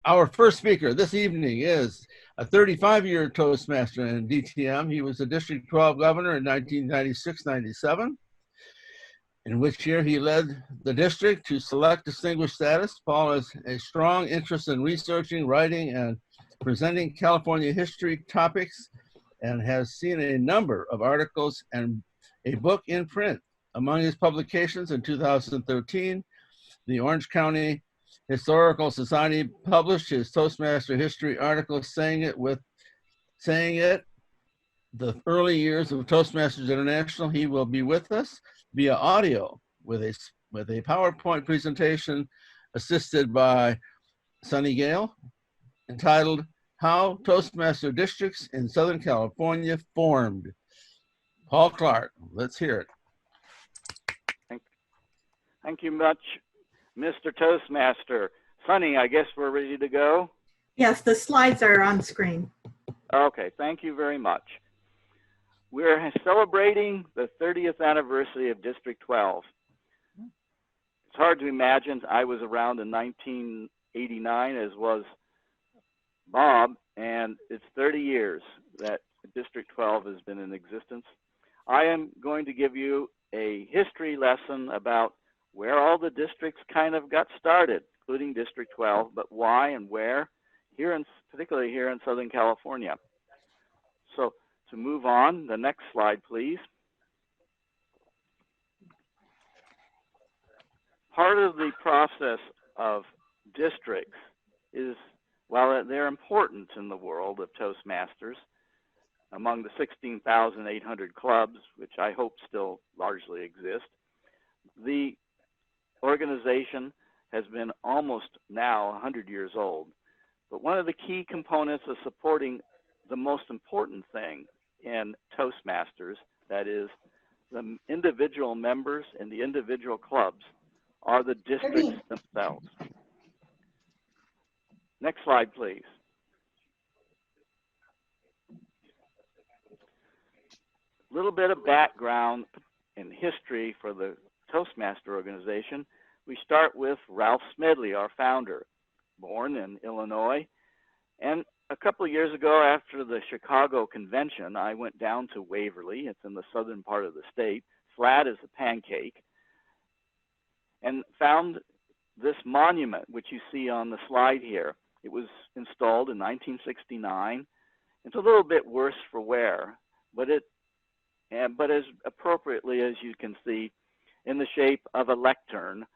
Our first speaker this evening is a 35-year Toastmaster in DTM. He was the District 12 governor in 1996-97, in which year he led the district to select distinguished status. Paul has a strong interest in researching, writing, and presenting California history topics, and has seen a number of articles and a book in print. Among his publications in 2013, the Orange County Historical Society published his Toastmaster history article, saying it, the early years of Toastmasters International. He will be with us via audio with a PowerPoint presentation assisted by Sunny Gale, entitled How Toastmaster Districts in Southern California Formed. Paul Clarke, let's hear it. Thank you much, Mr. Toastmaster. Sunny, I guess we're ready to go? Yes, the slides are on screen. Okay, thank you very much. We're celebrating the 30th anniversary of District 12. It's hard to imagine. I was around in 1989, as was Bob, and it's 30 years that District 12 has been in existence. I am going to give you a history lesson about where all the districts kind of got started, including District 12, but why and where, particularly here in Southern California. So to move on, the next slide, please. Part of the process of districts is, while they're important in the world of Toastmasters, among the 16,800 clubs, which I hope still largely exist, the organization has been almost now 100 years old. But one of the key components of supporting the most important thing in Toastmasters, that is, the individual members and the individual clubs, are the districts themselves. Next slide, please. A little bit of background and history for the Toastmaster organization. We start with Ralph Smedley, our founder, born in Illinois. And a couple of years ago, after the Chicago convention, I went down to Waverly. It's in the southern part of the state, flat as a pancake, and found this monument, which you see on the slide here. It was installed in 1969. It's a little bit worse for wear, but as appropriately as you can see, in the shape of a lectern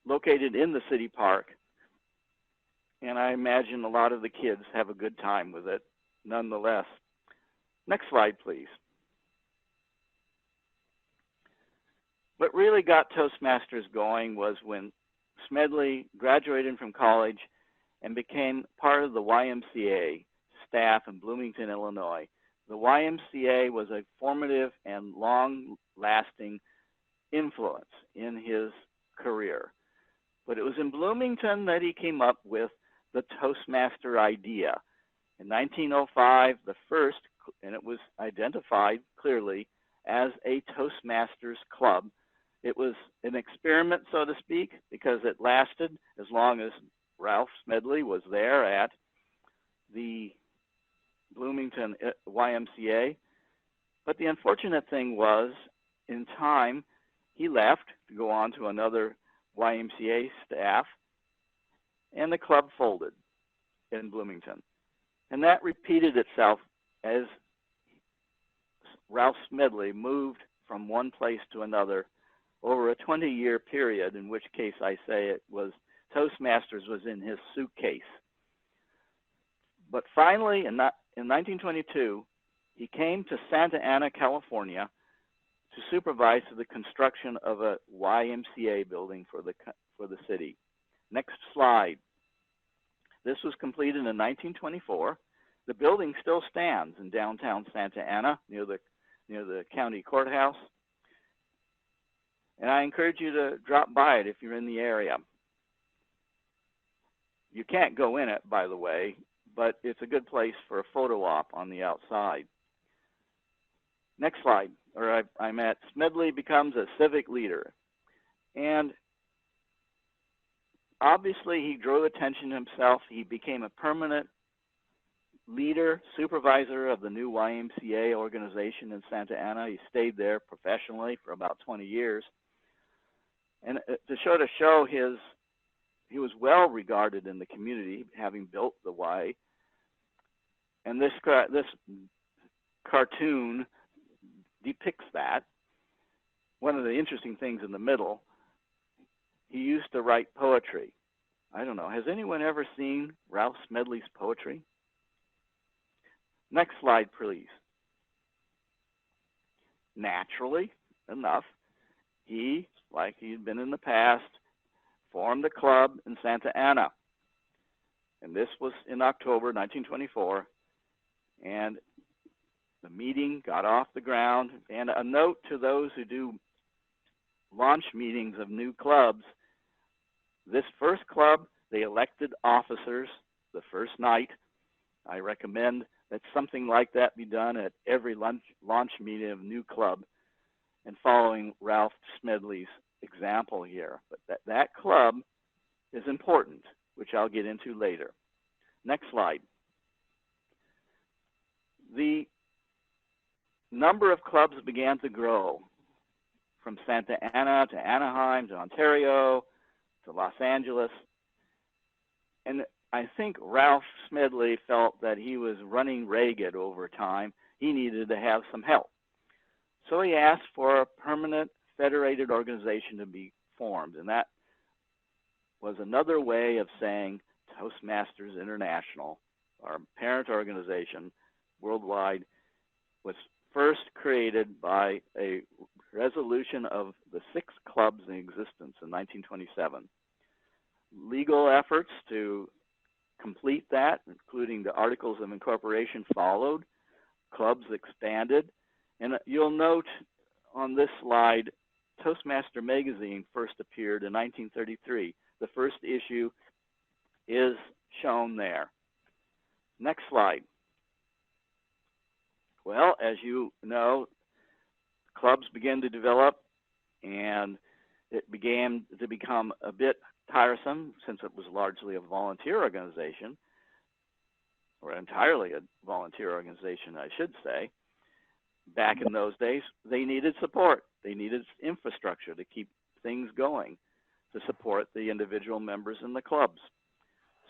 located in the city park. And I imagine a lot of the kids have a good time with it nonetheless. Next slide, please. What really got Toastmasters going was when Smedley graduated from college and became part of the YMCA staff in Bloomington, Illinois. The YMCA was a formative and long-lasting influence in his career. But it was in Bloomington that he came up with the Toastmaster idea. In 1905, the first, and it was identified clearly as a Toastmasters club. It was an experiment, so to speak, because it lasted as long as Ralph Smedley was there at the Bloomington YMCA. But the unfortunate thing was, in time, he left to go on to another YMCA staff, and the club folded in Bloomington. And that repeated itself as Ralph Smedley moved from one place to another over a 20-year period, in which case I say it was Toastmasters was in his suitcase. But finally, in 1922, he came to Santa Ana, California, to supervise the construction of a YMCA building for the city. Next slide. This was completed in 1924. The building still stands in downtown Santa Ana near the county courthouse. And I encourage you to drop by it if you're in the area. You can't go in it, by the way, but it's a good place for a photo op on the outside. Next slide. I'm at Smedley becomes a civic leader. And obviously he drew attention to himself. He became a permanent leader, supervisor of the new YMCA organization in Santa Ana. He stayed there professionally for about 20 years. And to show he was well regarded in the community, having built the Y. And this cartoon depicts that. One of the interesting things in the middle, he used to write poetry. I don't know, has anyone ever seen Ralph Smedley's poetry? Next slide, please. Naturally enough, he, like he'd been in the past, formed a club in Santa Ana. And this was in October 1924. And the meeting got off the ground. And a note to those who do launch meetings of new clubs, this first club, they elected officers the first night. I recommend that something like that be done at every launch meeting of a new club, and following Ralph Smedley's example here. But that club is important, which I'll get into later. Next slide. The number of clubs began to grow from Santa Ana to Anaheim to Ontario to Los Angeles. And I think Ralph Smedley felt that he was running ragged over time. He needed to have some help. So he asked for a permanent federated organization to be formed. And that was another way of saying Toastmasters International, our parent organization worldwide, was first created by a resolution of the 6 clubs in existence in 1927. Legal efforts to complete that, including the Articles of Incorporation, followed. Clubs expanded. And you'll note on this slide, Toastmaster magazine first appeared in 1933. The first issue is shown there. Next slide. Well, as you know, clubs began to develop, and it began to become a bit tiresome since it was largely a volunteer organization, or entirely a volunteer organization, I should say. Back in those days, they needed support. They needed infrastructure to keep things going, to support the individual members in the clubs.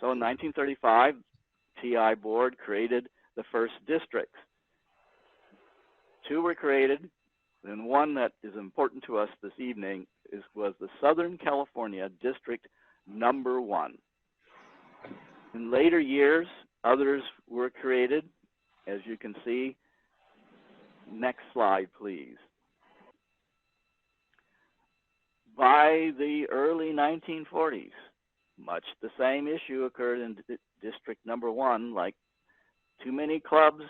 So in 1935, TI board created the first districts. 2 were created, and one that is important to us this evening was the Southern California District Number 1. In later years, others were created, as you can see. Next slide, please. By the early 1940s, much the same issue occurred in District Number 1, like too many clubs,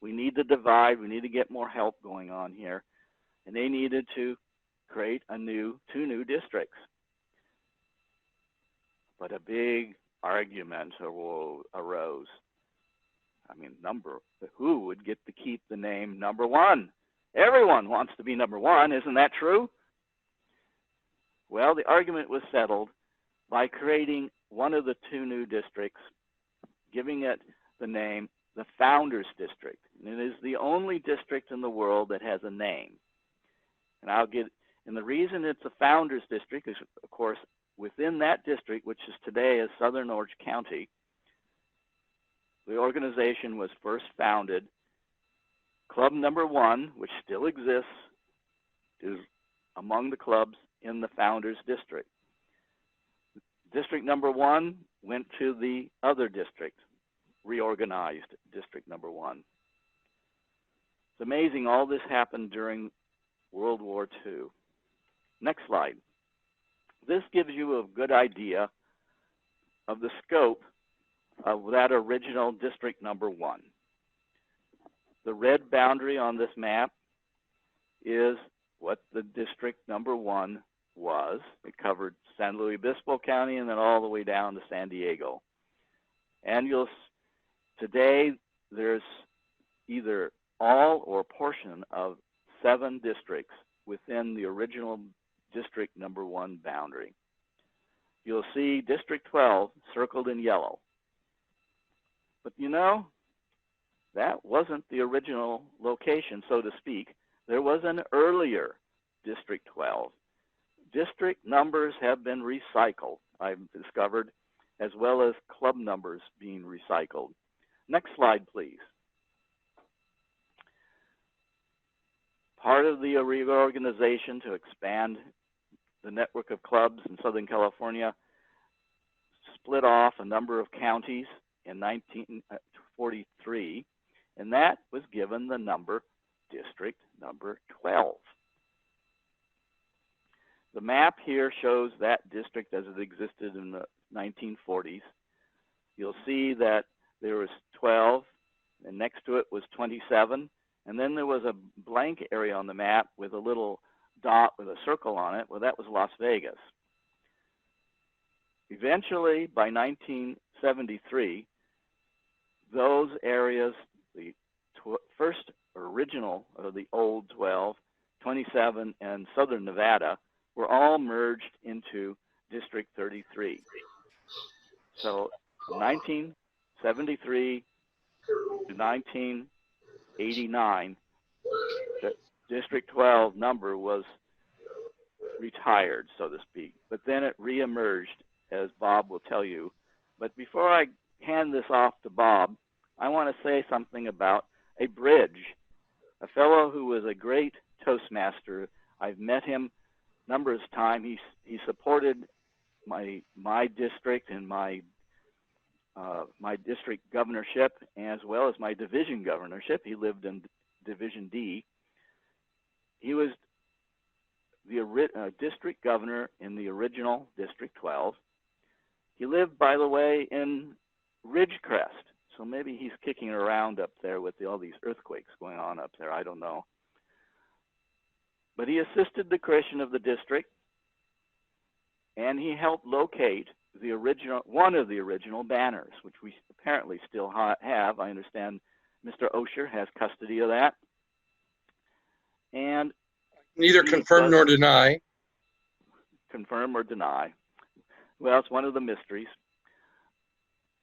we need to divide, we need to get more help going on here. And they needed to create two new districts. But a big argument arose. I mean, who would get to keep the name Number 1? Everyone wants to be Number 1, isn't that true? Well, the argument was settled by creating one of the 2 new districts, giving it the name the Founders District. And it is the only district in the world that has a name. And the reason it's a Founders District is, of course, within that district, which is today as Southern Orange County, the organization was first founded. Club Number 1, which still exists, is among the clubs in the Founders District. District Number 1 went to the other district, reorganized District Number 1. It's amazing all this happened during World War II. Next slide. This gives you a good idea of the scope of that original District Number 1. The red boundary on this map is what the District Number 1 was. It covered San Luis Obispo County and then all the way down to San Diego. And today there's either all or a portion of 7 districts within the original District Number 1 boundary. you'll see District 12 circled in yellow. But you know, that wasn't the original location, so to speak. There was an earlier District 12. District numbers have been recycled, I've discovered, as well as club numbers being recycled. Next slide, please. Part of the reorganization to expand the network of clubs in Southern California split off a number of counties in 1943, and that was given the number District number 12. The map here shows that district as it existed in the 1940s. You'll see that there was 12, and next to it was 27, and then there was a blank area on the map with a little dot with a circle on it. Well, that was Las Vegas. Eventually, by 1973, those areas, the first original of the old 12, 27, and Southern Nevada, were all merged into District 33. So from 1973 to 1989, the District 12 number was retired, so to speak. But then it reemerged, as Bob will tell you. But before I hand this off to Bob, I want to say something about a bridge. A fellow who was a great Toastmaster. I've met him numerous times. He supported my district and my district governorship, as well as my division governorship. He lived in Division D. He was the district governor in the original District 12. He lived, by the way, in Ridgecrest. So maybe he's kicking around up there with all these earthquakes going on up there. I don't know. But he assisted the creation of the district, and he helped locate the original, one of the original banners, which we apparently still have. I understand Mr. Osher has custody of that. And neither confirm nor deny. Confirm or deny. Well, it's one of the mysteries.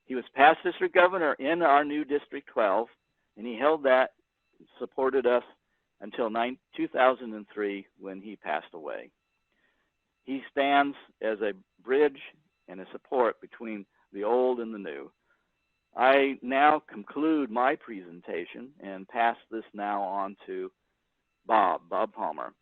He was past district governor in our new District 12, and he held that, supported us until 2003 when he passed away. He stands as a bridge and a support between the old and the new. I now conclude my presentation and pass this now on to Bob Palmer.